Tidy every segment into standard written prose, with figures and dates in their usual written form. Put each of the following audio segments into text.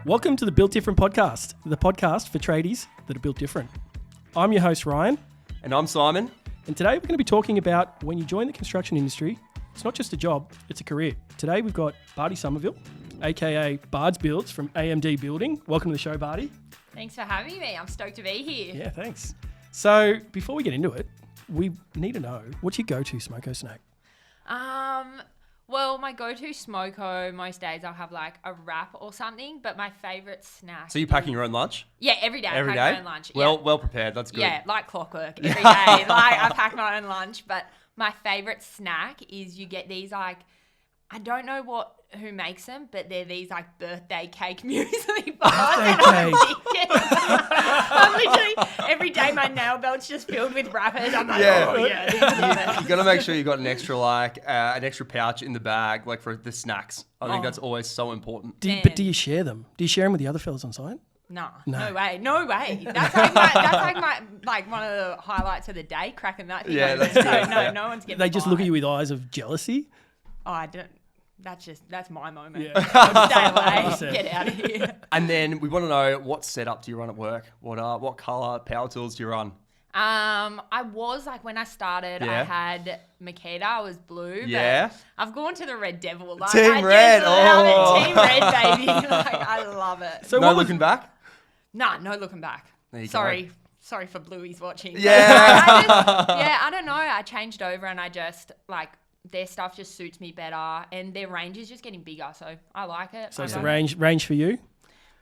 Welcome to the Built Different podcast, the podcast for tradies that are built different. I'm your host, Ryan. And I'm Simon. And today we're going to be talking about when you join the construction industry, it's not just a job, it's a career. Today we've got Bardie Somerville, aka Bards.builds from AMD Building. Welcome to the show, Bardie. Thanks for having me. I'm stoked to be here. Yeah, thanks. So before we get into it, we need to know, what's your go-to smoko snack? Well, my go-to smoko, most days I'll have like a wrap or something, but my favourite snack... So you're packing your own lunch? Yeah, every day Every I day? pack my own lunch. Well prepared. That's good. Yeah, like clockwork every day. Like I pack my own lunch, but my favourite snack is you get these like, I don't know who makes them, but they're these like birthday cake muesli bars. Birthday cake. I'm literally, every day my nail belt's just filled with wrappers. I'm like, Yeah. oh yeah, these are the best. You got to make sure you got an extra pouch in the bag, like for the snacks. I think that's always so important. But do you share them? Do you share them with the other fellas on site? No No. way. That's like one of the highlights of the day, cracking that thing. Yeah, open. that's good. So Yeah. no one's getting They just look at fired. you with eyes of jealousy? Oh, I don't. That's my moment. Yeah. Stay away. 100%. Get out of here. And then we want to know, what setup do you run at work? What colour power tools do you run? I was like, when I started, Yeah. I had Makita. I was blue. Yeah. But I've gone to the Red Devil. Like, Team I Red, just love oh. it. Team Red, baby. Like, I love it. So No what was- looking back? Nah, no looking back. There you go. Sorry for Blueies watching. Yeah. I don't know. I changed over and I just like their stuff just suits me better and their range is just getting bigger. So I like it. So I it's the don't- range for you?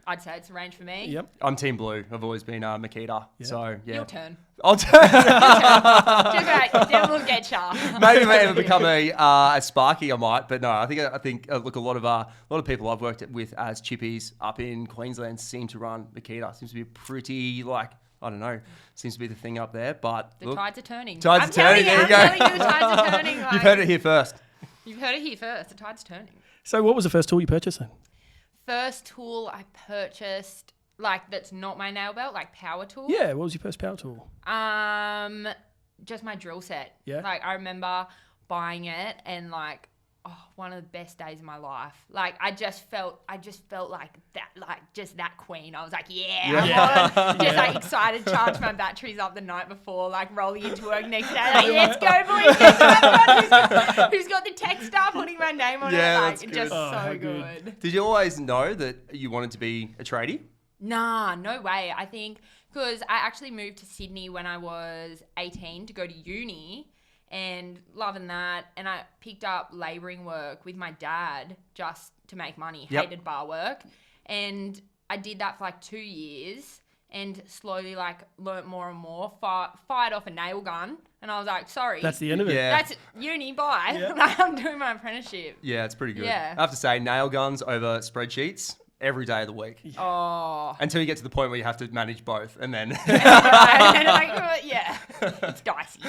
I'd say it's a range for me. Yep. I'm Team Blue. I've always been Makita. Yeah. So, yeah. Your turn. I'll turn. Just right. Devil will get ya. Maybe if I ever become a Sparky, I might. But no, I think look, a lot of people I've worked with as chippies up in Queensland seem to run Makita. Seems to be pretty I don't know. Seems to be the thing up there. But The look, tides are turning. Tides are turning, there you go. I'm telling you, the tides are turning. Like, you've heard it here first. You've heard it here first. The tide's turning. So what was the first tool you purchased then? First tool I purchased, like that's not my nail belt, like power tool. Yeah, what was your first power tool? Just my drill set. Yeah. Like I remember buying it and like, one of the best days of my life. Like I just felt like that, like just that queen. I was like, I want it. Just like excited, charged my batteries up the night before, like rolling into work next day. Like, let's go, boys. Who's got the tech stuff, putting my name on Yeah, it? Like that's good. just Oh, how so good. good. Did you always know that you wanted to be a tradie? Nah, no way. I think because I actually moved to Sydney when I was 18 to go to uni and loving that. And I picked up labouring work with my dad just to make money. Yep. Hated bar work. And I did that for like 2 years and slowly like learnt more and more, fired off a nail gun. And I was like, sorry. That's the end of it. Yeah. That's uni, bye. Yep. Like, I'm doing my apprenticeship. Yeah, it's pretty good. Yeah. I have to say, nail guns over spreadsheets every day of the week. Oh. Until you get to the point where you have to manage both. And then... And like, yeah, it's dicey.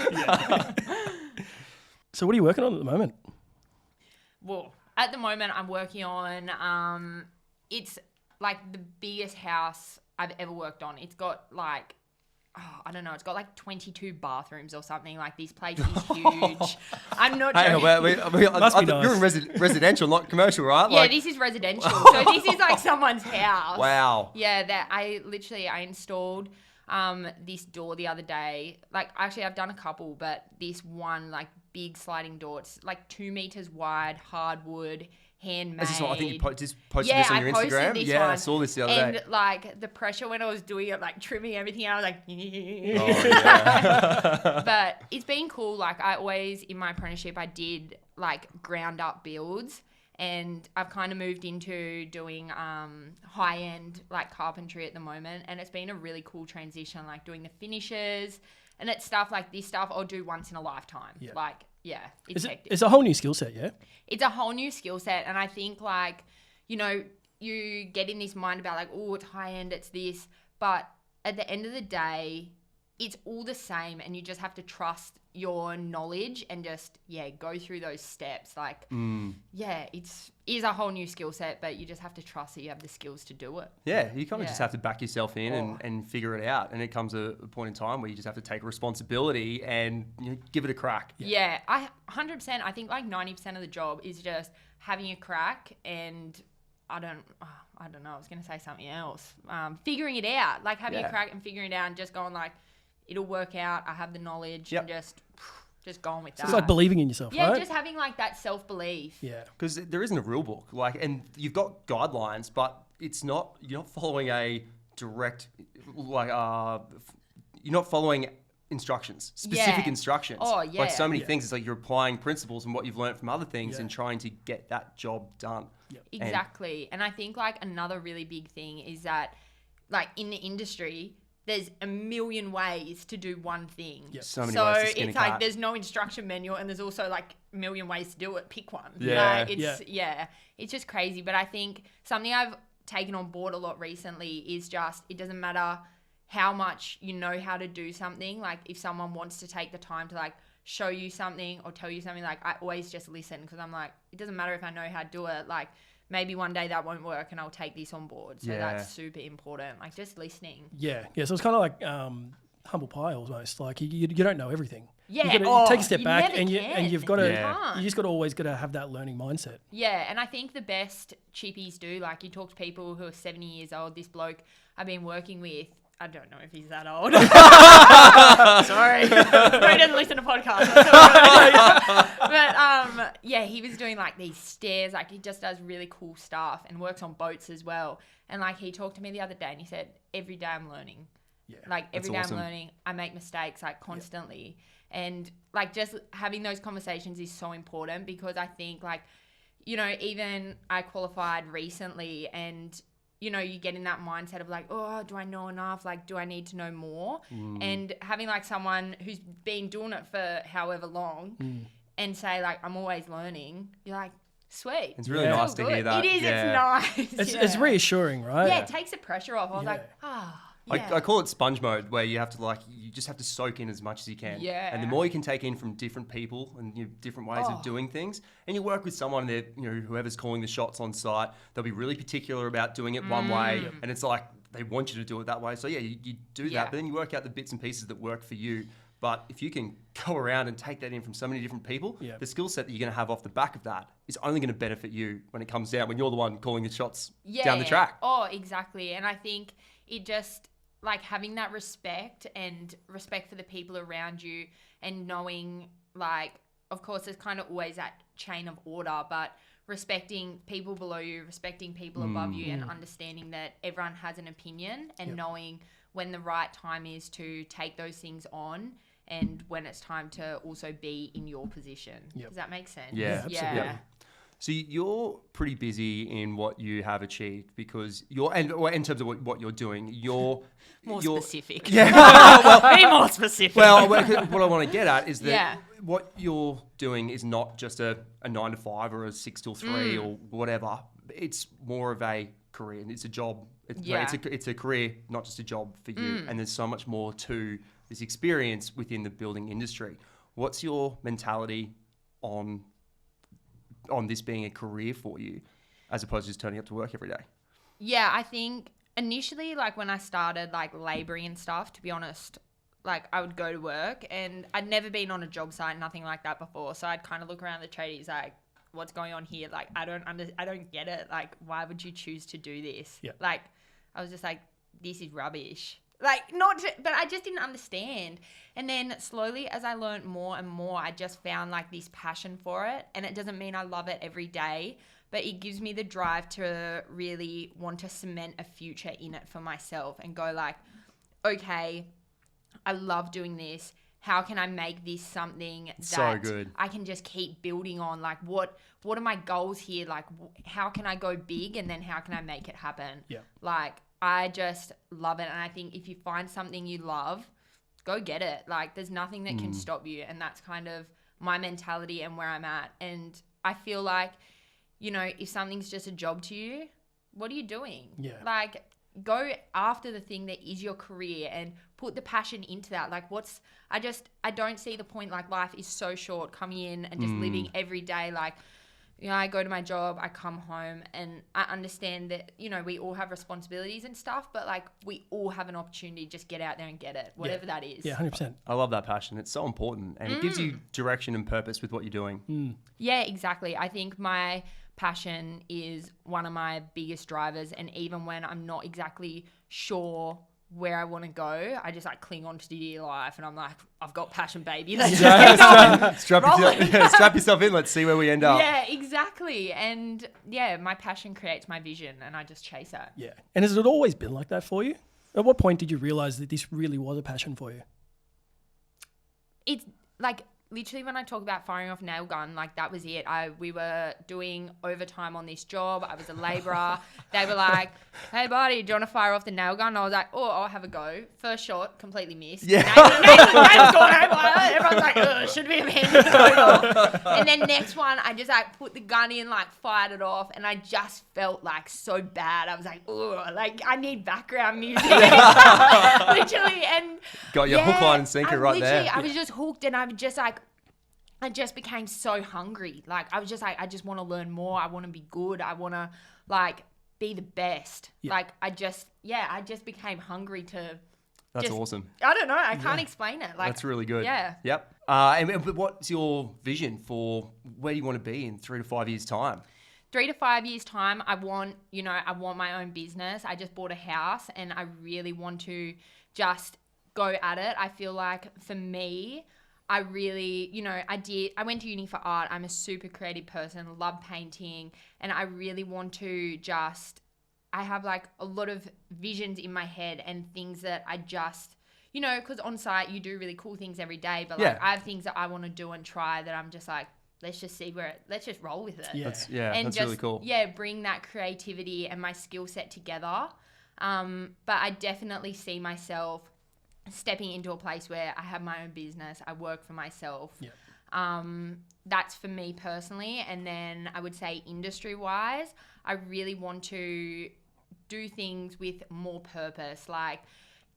So what are you working on at the moment? Well, at the moment, I'm working on, it's like the biggest house I've ever worked on. It's got like, I don't know, it's got like 22 bathrooms or something. Like this place is huge. I'm not Hey, joking. Must be nice. You're in residential, not commercial, right? Yeah, this is residential. So this is like someone's house. Wow. Yeah, that I installed this door the other day. Like actually I've done a couple, but this one like big sliding door, it's like 2 meters wide, hardwood, handmade. Is this what I think you just posted this on your I posted Instagram? this Yeah, one. I saw this the other and day. like the pressure when I was doing it, like trimming everything, I was like, Oh, yeah. but it's been cool. Like I always, in my apprenticeship, I did like ground up builds. And I've kind of moved into doing high end like carpentry at the moment, and it's been a really cool transition. Like doing the finishes, and it's stuff like this stuff I'll do once in a lifetime. Yeah. Like it's hectic. It's a whole new skill set, yeah? It's a whole new skill set, and I think like you get in this mind about like, oh, it's high end, it's this, but at the end of the day, it's all the same, and you just have to trust your knowledge and just go through those steps. Like it is a whole new skill set, but you just have to trust that you have the skills to do it. Yeah, you kind of Yeah. just have to back yourself in and figure it out. And it comes a point in time where you just have to take responsibility and give it a crack. Yeah, I 100%. I think like 90% of the job is just having a crack and I don't know. I was going to say something else. Figuring it out, like having a crack and figuring it out and just going like, it'll work out. I have the knowledge and just going with that. It's like believing in yourself, yeah, right? just having like that self-belief. Yeah. Because there isn't a rule book, like, and you've got guidelines, but you're not following a direct, like, you're not following instructions, specific instructions. Oh, yeah. Like so many things, it's like you're applying principles and what you've learned from other things and trying to get that job done. Yep. Exactly. And I think like another really big thing is that like in the industry, there's a million ways to do one thing. Yep. So many ways to skin a it's like cat. there's no instruction manual and there's also like a million ways to do it. Pick one. Yeah. Like, it's just crazy. But I think something I've taken on board a lot recently is just it doesn't matter how much you know how to do something. Like if someone wants to take the time to like show you something or tell you something, like I always just listen because I'm like, it doesn't matter if I know how to do it. Like maybe one day that won't work and I'll take this on board. So that's super important. Like just listening. Yeah. So it's kind of like humble pie almost. Like you don't know everything. Yeah. You take a step back and you've got to, You you just got to always got to have that learning mindset. Yeah. And I think the best chippies do, like you talk to people who are 70 years old, this bloke I've been working with, I don't know if he's that old. Sorry. He doesn't listen to podcasts. But yeah, he was doing like these stairs. Like he just does really cool stuff and works on boats as well. And like he talked to me the other day and he said, every day I'm learning. Yeah. Like every day awesome. I'm learning. I make mistakes like constantly. And like just having those conversations is so important because I think like, you know, even I qualified recently and you know, you get in that mindset of like, oh, do I know enough? Like, do I need to know more? And having like someone who's been doing it for however long and say like, I'm always learning, you're like, sweet. It's really nice to hear that. It is, it's nice. It's reassuring, right? Yeah, it takes the pressure off. I was like, I call it sponge mode, where you have to you just have to soak in as much as you can. Yeah. And the more you can take in from different people and different ways of doing things, and you work with someone that, whoever's calling the shots on site, they'll be really particular about doing it one way. And it's like, they want you to do it that way. So yeah, you do that, but then you work out the bits and pieces that work for you. But if you can go around and take that in from so many different people, the skill set that you're going to have off the back of that is only going to benefit you when it comes down, when you're the one calling the shots down the track. Oh, exactly. And I think it just, like having that respect and respect for the people around you and knowing like, of course, there's kind of always that chain of order, but respecting people below you, respecting people above you and understanding that everyone has an opinion and knowing when the right time is to take those things on and when it's time to also be in your position. Does that make sense? Yeah, absolutely. Yeah. So you're pretty busy in what you have achieved because in terms of what you're doing, you're specific. Yeah. Be more specific. Well, what I want to get at is that Yeah. what you're doing is not just a 9 to 5 or a 6 till 3 or whatever. It's more of a career and it's a job. It's a career, not just a job for you. And there's so much more to this experience within the building industry. What's your mentality on this being a career for you as opposed to just turning up to work every day? Yeah, I think initially, like when I started like labouring and stuff, to be honest, like I would go to work and I'd never been on a job site, nothing like that before. So I'd kind of look around the tradies like, what's going on here? Like, I don't get it. Like, why would you choose to do this? Yeah. Like, I was just like, this is rubbish. Like, but I just didn't understand. And then slowly, as I learned more and more, I just found like this passion for it. And it doesn't mean I love it every day, but it gives me the drive to really want to cement a future in it for myself and go like, okay, I love doing this. How can I make this something that good. I can just keep building on? Like, what are my goals here? Like, how can I go big and then how can I make it happen? Yeah. Like, I just love it. And I think if you find something you love, go get it. Like, there's nothing that can stop you. And that's kind of my mentality and where I'm at. And I feel like, if something's just a job to you, what are you doing? Yeah. Like, go after the thing that is your career and put the passion into that. Like I don't see the point. Like life is so short, coming in and just living every day, like You know, I go to my job, I come home, and I understand that, you know, we all have responsibilities and stuff, but like we all have an opportunity to just get out there and get it, whatever that is. Yeah, 100%. I love that passion. It's so important, and it gives you direction and purpose with what you're doing. Yeah, exactly. I think my passion is one of my biggest drivers, and even when I'm not exactly sure where I want to go, I just like cling on to dear life, and I'm like, I've got passion, baby. Let's just keep going. Strap yourself in. Let's see where we end up. Yeah, exactly. And yeah, my passion creates my vision, and I just chase it. Yeah. And has it always been like that for you? At what point did you realize that this really was a passion for you? It's like literally when I talk about firing off a nail gun, like that was it. We were doing overtime on this job. I was a labourer. They were like, hey, Bardie, do you want to fire off the nail gun? I was like, oh, I'll have a go. First shot, completely missed. Yeah. Nathan's gone home. Everyone's like, oh, should be a man. And then next one, I just like put the gun in, like fired it off. And I just felt like so bad. I was like, oh, like I need background music. Literally. And got your hook, line and sinker right there. I was just hooked, and I was just like, I just became so hungry. Like, I was just like, I just want to learn more. I want to be good. I want to, like, be the best. Yeah. Like, I just became hungry to... That's awesome. I don't know. I can't explain it. Like, that's really good. Yeah. Yep. And what's your vision for where you want to be in 3 to 5 years' time? 3 to 5 years' time, I want my own business. I just bought a house, and I really want to just go at it. I feel like, for me... I really, I went to uni for art. I'm a super creative person, love painting, and I really want to I have like a lot of visions in my head and things that I just, because on site you do really cool things every day, but like I have things that I want to do and try that I'm just like, let's just roll with it. Yeah. That's just, really cool. Yeah, bring that creativity and my skill set together. But I definitely see myself stepping into a place where I have my own business, I work for myself. Yeah. That's for me personally. And then I would say industry-wise, I really want to do things with more purpose, like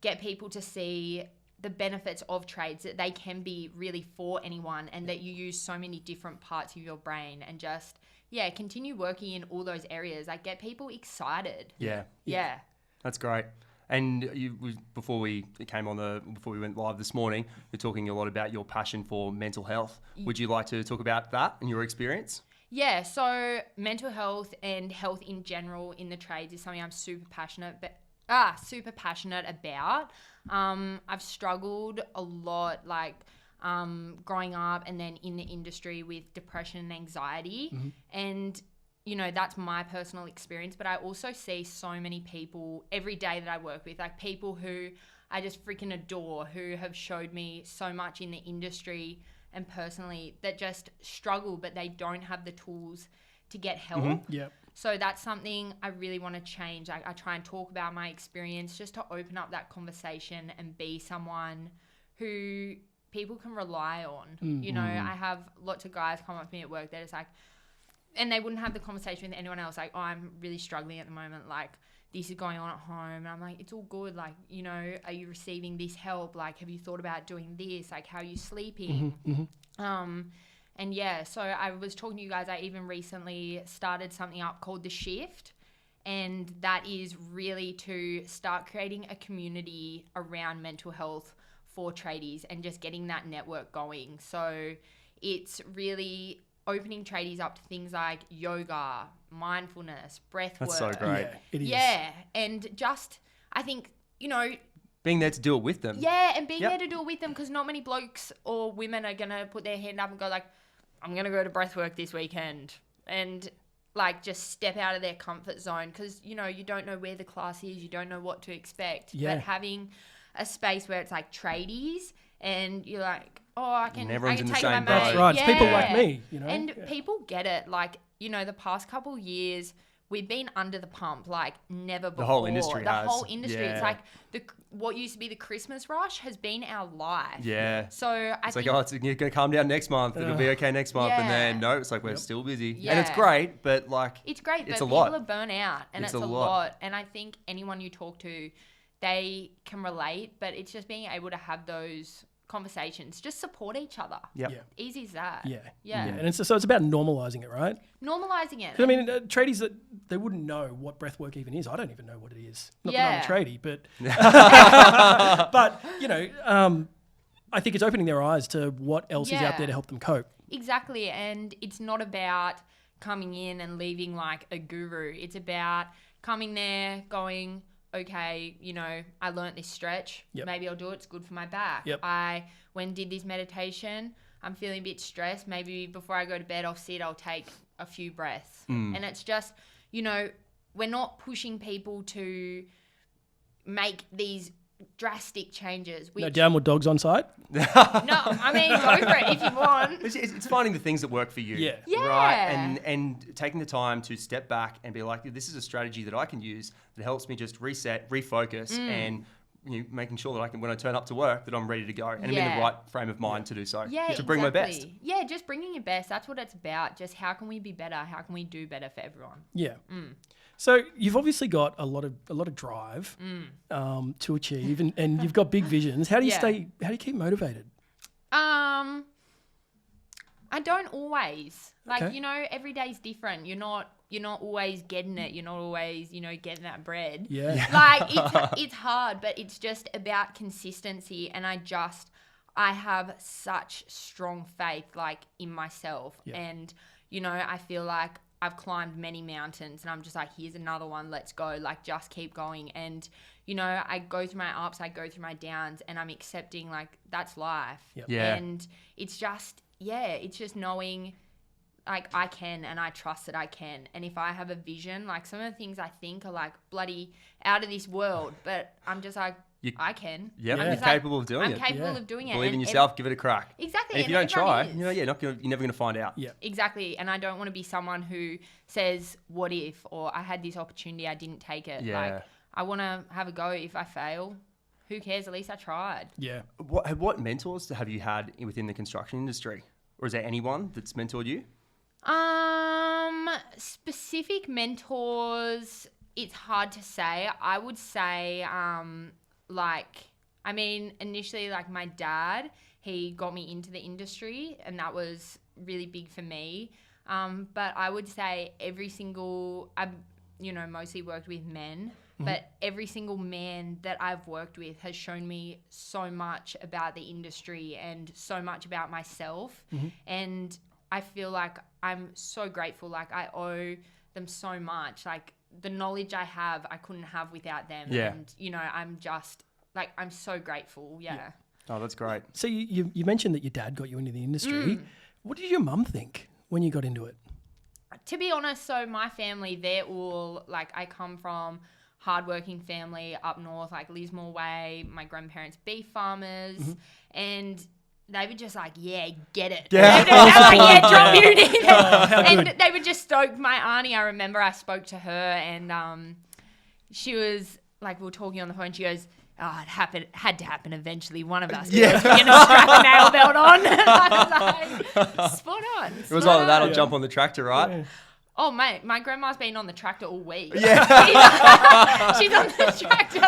get people to see the benefits of trades, that they can be really for anyone, and that you use so many different parts of your brain, and just, continue working in all those areas. Like, get people excited. Yeah. That's great. And before we went live this morning, you're talking a lot about your passion for mental health. Would you like to talk about that and your experience? Yeah, so mental health and health in general in the trades is something I'm super passionate about. I've struggled a lot, like growing up and then in the industry, with depression and anxiety. Mm-hmm. And that's my personal experience, but I also see so many people every day that I work with, like people who I just freaking adore, who have showed me so much in the industry and personally, that just struggle, but they don't have the tools to get help. Mm-hmm. Yep. So that's something I really want to change. I try and talk about my experience just to open up that conversation and be someone who people can rely on. Mm-hmm. I have lots of guys come up to me at work that is like, and they wouldn't have the conversation with anyone else. Like, oh, I'm really struggling at the moment. Like, this is going on at home. And I'm like, it's all good. Like, are you receiving this help? Like, have you thought about doing this? Like, how are you sleeping? Mm-hmm. And yeah, so I was talking to you guys. I even recently started something up called The Shift. And that is really to start creating a community around mental health for tradies and just getting that network going. So it's really opening tradies up to things like yoga, mindfulness, breath work. That's so great. Yeah, it is. Yeah, and just, I think, being there to do it with them. Yeah, and being there to do it with them, because not many blokes or women are going to put their hand up and go like, I'm going to go to breathwork this weekend. And like just step out of their comfort zone, because, you don't know where the class is. You don't know what to expect. Yeah. But having a space where it's like tradies and you're like, oh, I can take my mate. That's right. Yeah. It's people like me, And people get it. Like, the past couple years, we've been under the pump like never before. The whole industry has. The whole industry. Yeah. It's like what used to be the Christmas rush has been our life. Yeah. So I think... like, you're going to calm down next month. It'll be okay next month. Yeah. And then, no, it's like we're still busy. Yeah. And it's great, but like... It's great, but people are burnt out. And it's a lot. And I think anyone you talk to, they can relate, but it's just being able to have those conversations. Just support each other. Yep. Yeah. Easy as that. Yeah. Yeah. And it's about normalizing it, right? Normalizing it. 'Cause I mean, tradies that they wouldn't know what breath work even is. I don't even know what it is. Not that I'm a tradie, but but I think it's opening their eyes to what else is out there to help them cope. Exactly. And it's not about coming in and leaving like a guru. It's about coming there, going, okay, I learnt this stretch. Yep. Maybe I'll do it. It's good for my back. Yep. When did this meditation, I'm feeling a bit stressed. Maybe before I go to bed, I'll take a few breaths. And it's just, we're not pushing people to make these drastic changes. No downward dogs on site? No, I mean, go for it if you want. It's finding the things that work for you. Yeah. Yeah. Right. And taking the time to step back and be like, this is a strategy that I can use that helps me just reset, refocus, and making sure that I can, when I turn up to work, that I'm ready to go and I'm in the right frame of mind to do so. Yeah, to bring my best. Yeah, just bringing your best. That's what it's about. Just how can we be better? How can we do better for everyone? Yeah. So you've obviously got a lot of drive to achieve, and you've got big visions. How do you How do you keep motivated? I don't always. Okay. Every day's different. You're not always getting it. You're not always, getting that bread. Yeah. Like it's hard, but it's just about consistency. And I have such strong faith, in myself. Yeah. And, I feel like I've climbed many mountains and I'm just like, here's another one. Let's go. Just keep going. And, I go through my ups, I go through my downs, and I'm accepting that's life. Yep. Yeah. And it's just, it's just knowing I can, and I trust that I can. And if I have a vision, some of the things I think are bloody out of this world, but I'm just like, I can. Yep. Yeah. You're capable of doing I'm it. capable of doing it. Believe in yourself, give it a crack. Exactly. And if you don't try, you're never going to find out. Yeah. Exactly. And I don't want to be someone who says, what if, or I had this opportunity, I didn't take it. Yeah. I want to have a go. If I fail, who cares? At least I tried. Yeah. What mentors have you had within the construction industry? Or is there anyone that's mentored you? Specific mentors, it's hard to say. I would say, initially, my dad, he got me into the industry, and that was really big for me. But I would say I've mostly worked with men, but every single man that I've worked with has shown me so much about the industry and so much about myself. And I feel like I'm so grateful. I owe them so much. The knowledge I have, I couldn't have without them. Yeah. And, I'm just, I'm so grateful. Yeah. Oh, that's great. So you mentioned that your dad got you into the industry. What did your mum think when you got into it? To be honest, so my family, they're all, I come from hardworking family up north, Lismore Way. My grandparents, beef farmers. And they were just get it. Yeah. Drop you in. How And they were just stoked. My auntie, I remember I spoke to her, and she was, we were talking on the phone, she goes, it had to happen eventually. One of us was going to strap a nail belt on. I was like, spot on. It was either that or jump on the tractor, right? Yeah. Oh, mate, my grandma's been on the tractor all week. Yeah. She's on the tractor,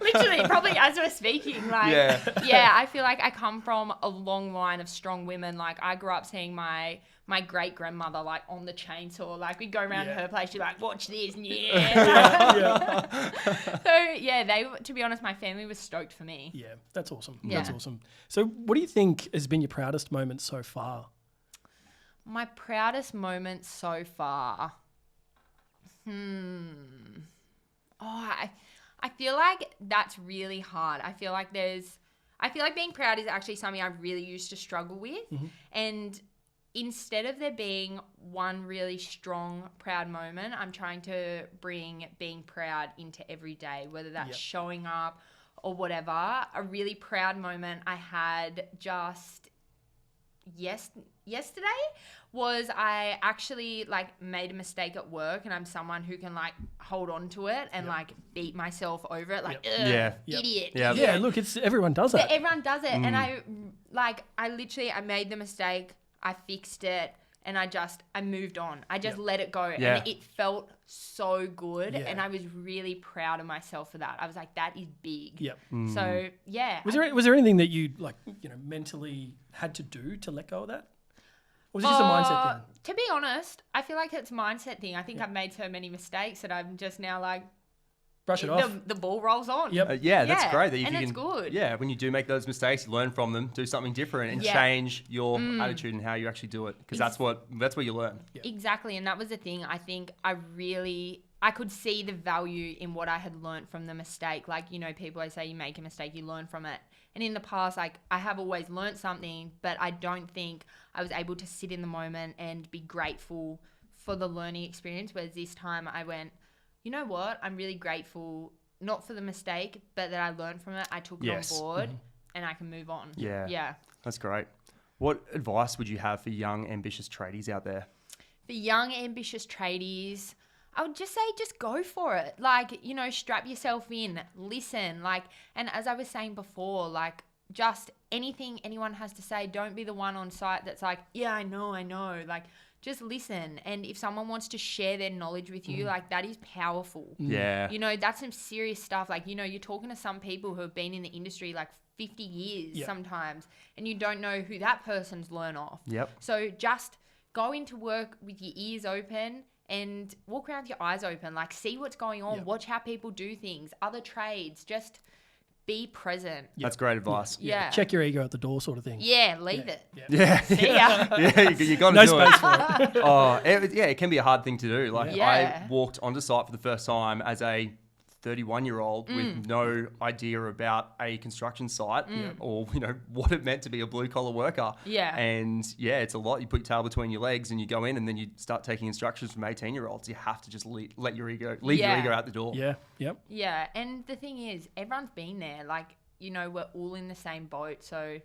literally, probably as we're speaking. Yeah, I feel like I come from a long line of strong women. I grew up seeing my great-grandmother, on the chainsaw. We'd go around her place, she'd watch this, and So, to be honest, my family was stoked for me. Yeah, that's awesome. Yeah. That's awesome. So what do you think has been your proudest moment so far? My proudest moment so far. I feel like that's really hard. I feel like being proud is actually something I really used to struggle with. And instead of there being one really strong, proud moment, I'm trying to bring being proud into every day, whether that's showing up or whatever. A really proud moment I had just yesterday was I actually made a mistake at work, and I'm someone who can hold on to it and beat myself over it idiot. Yeah, look, everyone does that. But everyone does it. And I made the mistake, I fixed it, and I moved on. I just let it go. Yeah. And it felt so good. Yeah. And I was really proud of myself for that. I was like, that is big. Yep. So, yeah. Was there anything that you mentally had to do to let go of that? Or was it just a mindset thing? To be honest, I feel like it's a mindset thing. I think I've made so many mistakes that I'm just now like, Brush it off. the ball rolls on. Yep. That's great. That it's good. Yeah, when you do make those mistakes, you learn from them, do something different, and change your attitude and how you actually do it. Because that's where you learn. Yeah. Exactly, and that was the thing. I think I could see the value in what I had learned from the mistake. Like, people always say you make a mistake, you learn from it. And in the past, like, I have always learned something, but I don't think I was able to sit in the moment and be grateful for the learning experience. Whereas this time I went, you know what? I'm really grateful, not for the mistake, but that I learned from it. I took it on board and I can move on. Yeah. Yeah. That's great. What advice would you have for young, ambitious tradies out there? For young, ambitious tradies, I would just say just go for it. Like, strap yourself in, listen. Like, and as I was saying before, like, just anything anyone has to say, don't be the one on site that's like, yeah, I know. Like, just listen. And if someone wants to share their knowledge with you, like, that is powerful. Yeah. That's some serious stuff. Like, you're talking to some people who have been in the industry like 50 years sometimes, and you don't know who that person's learned off. Yep. So just go into work with your ears open and walk around with your eyes open. Like, see what's going on. Watch how people do things, other trades. Just be present. That's great advice. Yeah. Check your ego at the door, sort of thing. Yeah, leave it. Yeah. See ya. Yeah, you got to No do space it. for it. Oh, it can be a hard thing to do. Like, Yeah. I walked onto site for the first time as a 31-year-old with no idea about a construction site or, what it meant to be a blue-collar worker. Yeah. And, it's a lot. You put your tail between your legs and you go in and then you start taking instructions from 18-year-olds. You have to just leave your ego out the door. Yeah. Yep. Yeah. And the thing is, everyone's been there. Like, we're all in the same boat. So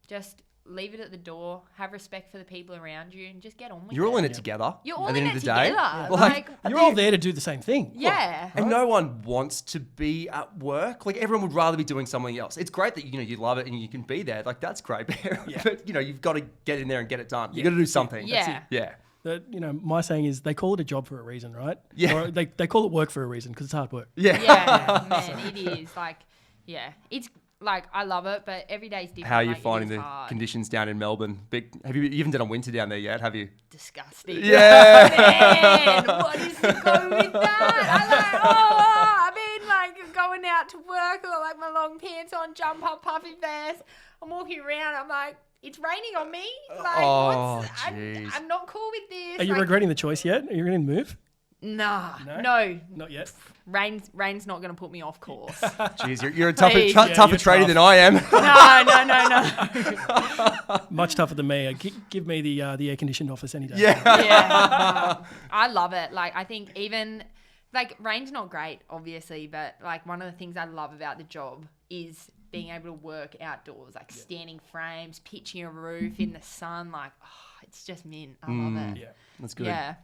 just leave it at the door, have respect for the people around you, and just get on with it. You're all in it together. You're all at the in end it of the day. together. Like, You're all there to do the same thing. Yeah. And no one wants to be at work. Like, everyone would rather be doing something else. It's great that, you love it and you can be there. Like, that's great. But, you've got to get in there and get it done. You've got to do something. Yeah. Yeah. My saying is they call it a job for a reason, right? Yeah. Or they call it work for a reason because it's hard work. Yeah. Yeah, man, it is. Like, it's like, I love it, but every day's different. How are you like, finding the hard. conditions down in Melbourne? You haven't done a winter down there yet, have you? Disgusting. Yeah. Man, what is the go with that? I've been like going out to work, I've got like my long pants on, jump up, puffy vest. I'm walking around, I'm like, it's raining on me. Like, I'm not cool with this. Are you regretting the choice yet? Are you ready to move? Nah, No? no. Not yet. Rain's not going to put me off course. Jeez, you're a tougher Please. tougher you're trader tough. than I am. No. Much tougher than me. Give me the air-conditioned office any day. Yeah. Yeah, no. I love it. Like, I think even, like, rain's not great, obviously, but, like, one of the things I love about the job is being able to work outdoors, like standing frames, pitching a roof in the sun. Like, it's just mint. I love it. Yeah. That's good. Yeah.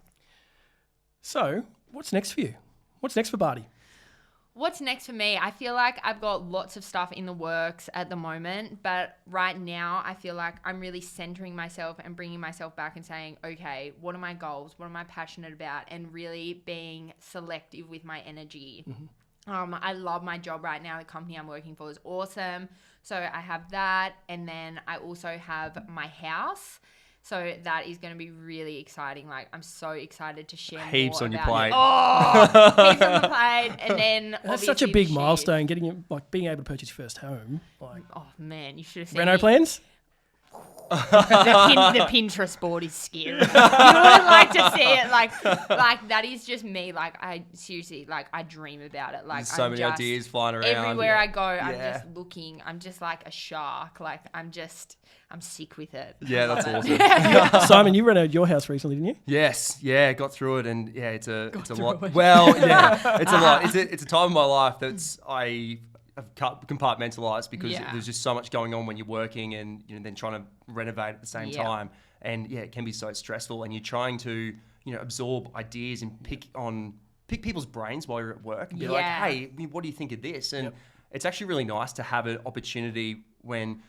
So, what's next for you? What's next for Bardie? What's next for me? I feel like I've got lots of stuff in the works at the moment, but right now I feel like I'm really centering myself and bringing myself back and saying, okay, what are my goals? What am I passionate about? And really being selective with my energy. I love my job right now. The company I'm working for is awesome. So I have that. And then I also have my house. So that is going to be really exciting. Like, I'm so excited to share Heaps more on your about plate. it. Oh, heaps on the plate. And then That's such a obviously big the milestone, being able to purchase your first home. Like, Oh man, you should have seen reno me. plans? The Pinterest board is scary. You would like to see it. Like that is just me. Like, I seriously, like, I dream about it. Like, There's so I'm many just, ideas flying around. everywhere I go, I'm Yeah. just looking. I'm just like a shark. Like, I'm sick with it. Yeah, that's awesome. Simon, you renovated your house recently, didn't you? Yes, yeah, got through it, and yeah, it's a lot. through it. Well, yeah, it's a lot. It's a time in my life that's I have compartmentalized because Yeah. there's just so much going on when you're working and then trying to renovate at the same Yeah. time, and yeah, it can be so stressful, and you're trying to absorb ideas and pick people's brains while you're at work and be like, Yeah. hey, what do you think of this? And it's actually really nice to have an opportunity when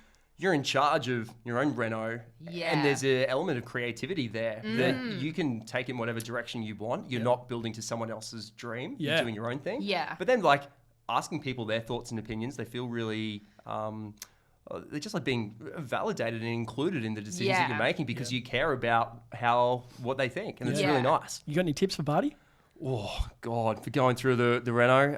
you're in charge of your own reno, and there's an element of creativity there that you can take in whatever direction you want. You're not building to someone else's dream. You're doing your own thing. Yeah. But then, like, asking people their thoughts and opinions, they feel really... they're just like being validated and included in the decisions that you're making because you care about what they think, and it's really nice. You got any tips for Bardie? Oh God, for going through the reno.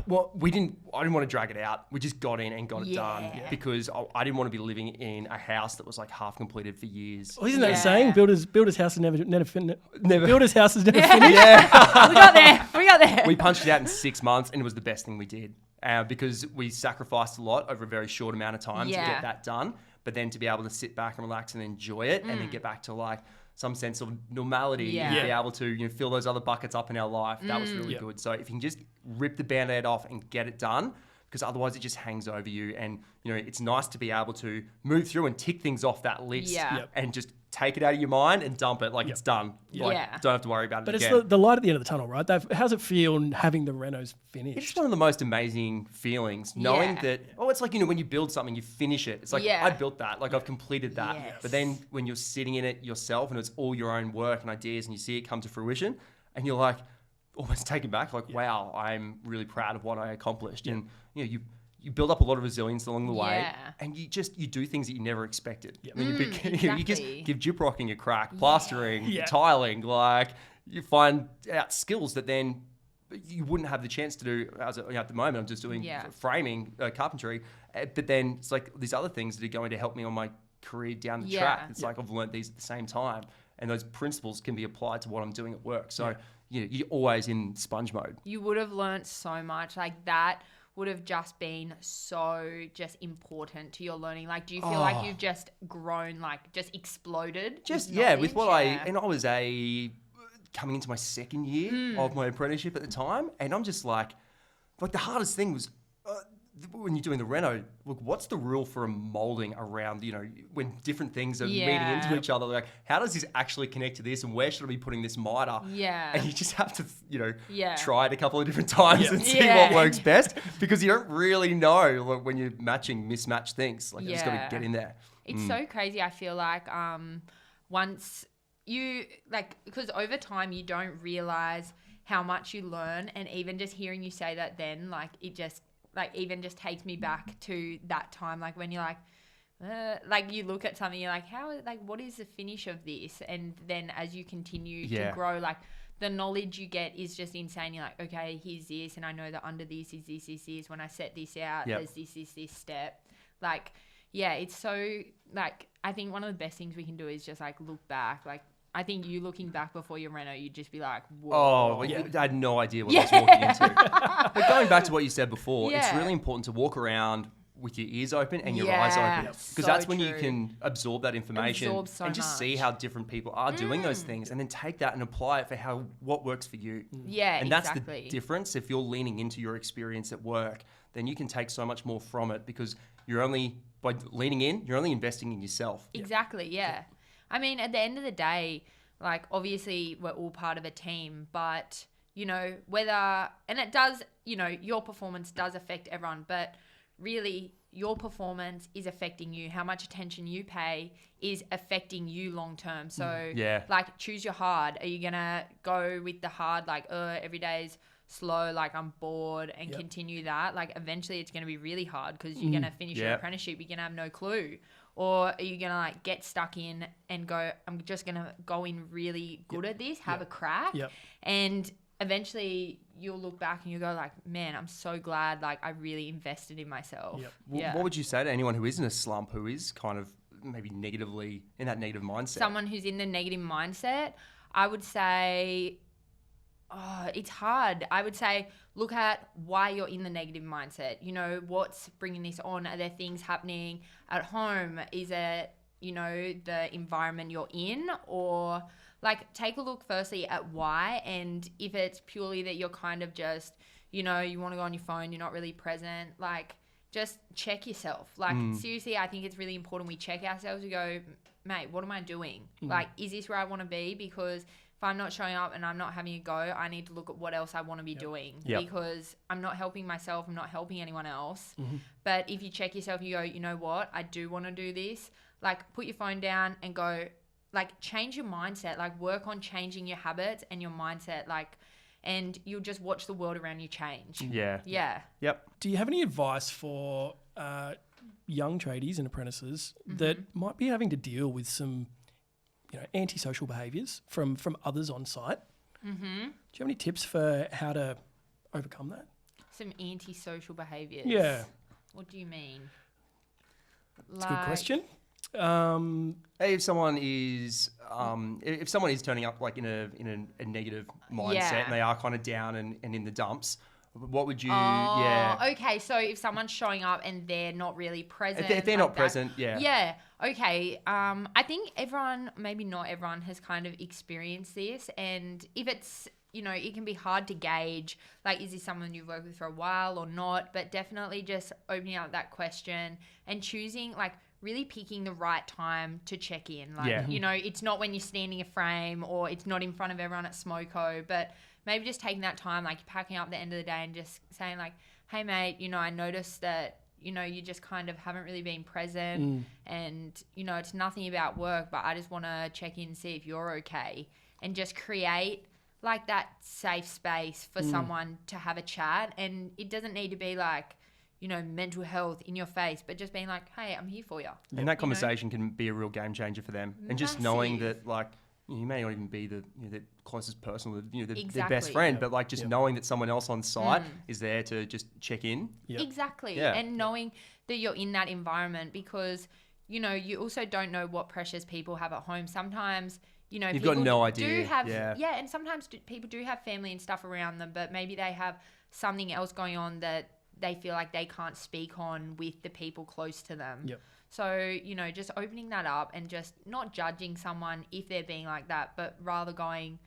Well, I didn't want to drag it out. We just got in and got it done because I didn't want to be living in a house that was like half completed for years. Oh, isn't that a saying? Builder's house is never Builder's house is never finished. We got there. We punched it out in 6 months, and it was the best thing we did because we sacrificed a lot over a very short amount of time to get that done. But then to be able to sit back and relax and enjoy it, and then get back to like some sense of normality and be able to fill those other buckets up in our life. That was really good. So if you can just rip the Band-Aid off and get it done, because otherwise it just hangs over you. And it's nice to be able to move through and tick things off that list and just take it out of your mind and dump it like it's done. Like, don't have to worry about it again. But it's the light at the end of the tunnel, right? How's it feel having the renos finished? It's one of the most amazing feelings, knowing that, it's like, when you build something, you finish it. It's like, I built that, like I've completed that. Yes. But then when you're sitting in it yourself and it's all your own work and ideas and you see it come to fruition and you're like, almost taken back, like, wow, I'm really proud of what I accomplished. And, you build up a lot of resilience along the way, and you do things that you never expected. When you just give gyprocking a crack, plastering, tiling, like you find out skills that then you wouldn't have the chance to do. At the moment, I'm just doing framing, carpentry, but then it's like these other things that are going to help me on my career down the track. It's like I've learned these at the same time, and those principles can be applied to what I'm doing at work. So you're always in sponge mode. You would have learned so much like that. Would have just been so just important to your learning. Like, do you feel like you've just grown, like just exploded? Just with what I was coming into my second year of my apprenticeship at the time, and I'm just like the hardest thing was when you're doing the reno. Look, what's the rule for a molding around when different things are meeting into each other? Like, how does this actually connect to this, and where should I be putting this miter? And you just have to try it a couple of different times and see what works best, because you don't really know when you're matching mismatched things. Like, you just got to get in there. It's so crazy. I feel like once you because over time you don't realize how much you learn, and even just hearing you say that, then it just even just takes me back to that time, like when you're like you look at something, you're like, what is the finish of this? And then as you continue to grow, like the knowledge you get is just insane. You're like, okay, here's this, and I know that under this is this. When I set this out, there's this step. Like, it's so I think one of the best things we can do is just look back. Like, I think you looking back before your reno, you'd just be like, whoa. I had no idea what I was walking into. But going back to what you said before, it's really important to walk around with your ears open and your eyes open. Because that's when you can absorb that information and just see how different people are doing those things, and then take that and apply it for what works for you. And that's the difference. If you're leaning into your experience at work, then you can take so much more from it, because by leaning in, you're only investing in yourself. Exactly, yeah. I mean, at the end of the day, obviously we're all part of a team, but, and it does, your performance does affect everyone, but really your performance is affecting you. How much attention you pay is affecting you long term. So, choose your hard. Are you going to go with the hard, every day's slow, I'm bored, and continue that? Eventually it's going to be really hard, because you're going to finish your apprenticeship, you're going to have no clue. Or are you going to get stuck in and go, I'm just going to go in really good at this, have a crack. And eventually you'll look back and you'll go man, I'm so glad I really invested in myself. What would you say to anyone who is in a slump, who is kind of maybe negatively in that negative mindset? Someone who's in the negative mindset, I would say, it's hard. I would say, look at why you're in the negative mindset. What's bringing this on? Are there things happening at home? Is it, the environment you're in? Or take a look firstly at why. And if it's purely that you're kind of just, you want to go on your phone, you're not really present, just check yourself. Seriously, I think it's really important we check ourselves. We go, mate, what am I doing? Is this where I want to be? Because if I'm not showing up and I'm not having a go, I need to look at what else I want to be doing because I'm not helping myself. I'm not helping anyone else. Mm-hmm. But if you check yourself, you go, you know what? I do want to do this. Like, put your phone down and go, like, change your mindset. Like, work on changing your habits and your mindset. Like, and you'll just watch the world around you change. Yeah. Yeah. Yep. Do you have any advice for young tradies and apprentices that might be having to deal with some, antisocial behaviours from others on site? Mm-hmm. Do you have any tips for how to overcome that? Some antisocial behaviours? Yeah. What do you mean? That's a good question. If someone is turning up like in a negative mindset and they are kind of down and in the dumps, what would you? Okay. So if someone's showing up and they're not really present, if they're not present, okay. I think everyone, maybe not everyone, has kind of experienced this, and if it's it can be hard to gauge, like, is this someone you've worked with for a while or not? But definitely just opening up that question and choosing, like, really picking the right time to check in. Like, it's not when you're standing a frame or it's not in front of everyone at Smoko, but maybe just taking that time, like, you're packing up at the end of the day and just saying, like, hey, mate, I noticed that, you just kind of haven't really been present and, it's nothing about work, but I just want to check in and see if you're okay, and just create like that safe space for someone to have a chat. And it doesn't need to be like, mental health in your face, but just being like, hey, I'm here for you. And that conversation can be a real game changer for them. And just knowing that, like, you may not even be the closest person, their best friend, but like just knowing that someone else on site is there to just check in. Yep. Exactly. Yeah. And knowing that you're in that environment, because, you also don't know what pressures people have at home. Sometimes, you've got no idea. And sometimes people do have family and stuff around them, but maybe they have something else going on that they feel like they can't speak on with the people close to them. Yep. So, just opening that up and just not judging someone if they're being like that, but rather going,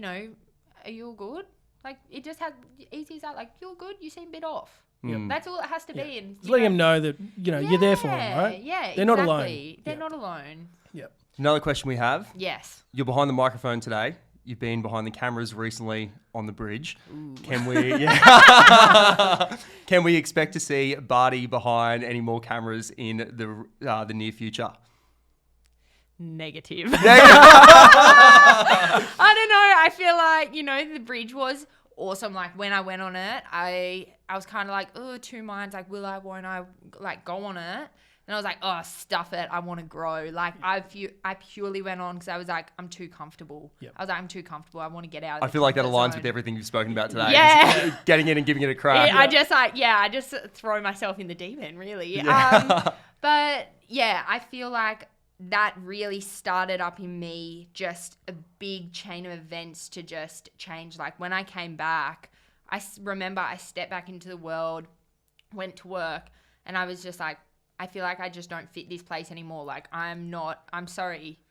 are you all good? Like, it just had easy as that, like, you're good, you seem a bit off. Yep. That's all it has to be. And just letting them know that, you're there for them, right? Yeah, They're not alone. They're not alone. Yep. Another question we have. Yes. You're behind the microphone today. You've been behind the cameras recently on the bridge. Ooh. Can we expect to see Bardie behind any more cameras in the near future? Negative. I don't know. I feel like, the bridge was awesome. Like, when I went on it, I was kind of like, two minds. Like, will I, won't I, like, go on it? And I was like, oh, stuff it. I want to grow. Like, I purely went on because I was like, I'm too comfortable. Yep. I was like, I'm too comfortable. I want to get out of I feel like that aligns with everything you've spoken about today. Yeah. Just getting in and giving it a crack. I just throw myself in the deep end, really. Yeah. But, yeah, I feel like that really started up in me just a big chain of events to just change. Like, when I came back, I remember I stepped back into the world, went to work, and I was just like, I feel like I just don't fit this place anymore. Like, I'm sorry.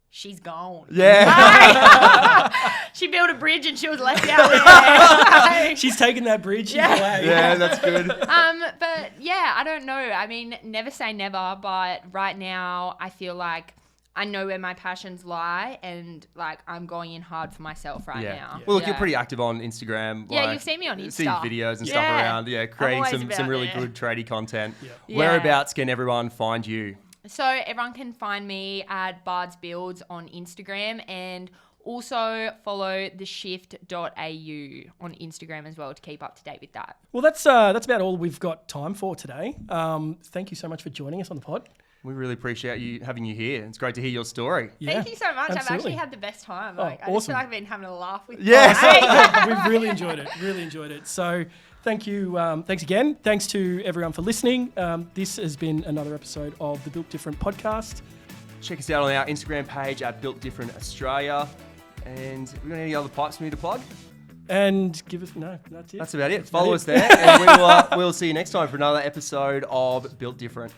She's gone. Yeah. She built a bridge and she was left out there. She's taken that bridge. She's away. Yeah, that's good. But yeah, I don't know. I mean, never say never, but right now I feel like I know where my passions lie, and like I'm going in hard for myself now. Yeah. Well, look, you're pretty active on Instagram. Yeah, you've seen me on Insta. See videos and stuff around. Yeah, creating some really good tradie content. Yeah. Whereabouts can everyone find you? So everyone can find me at Bards.builds on Instagram, and also follow theshift.au on Instagram as well to keep up to date with that. Well, that's about all we've got time for today. Thank you so much for joining us on the pod. We really appreciate having you here. It's great to hear your story. Yeah, thank you so much. Absolutely. I've actually had the best time. Like, awesome. I just feel like I've been having a laugh with you. Yes. We've really enjoyed it. Really enjoyed it. So thank you. Thanks again. Thanks to everyone for listening. This has been another episode of the Built Different podcast. Check us out on our Instagram page at Built Different Australia. And we got any other pipes for me to plug? And give us that's it. That's about it. Follow us there, and we'll see you next time for another episode of Built Different.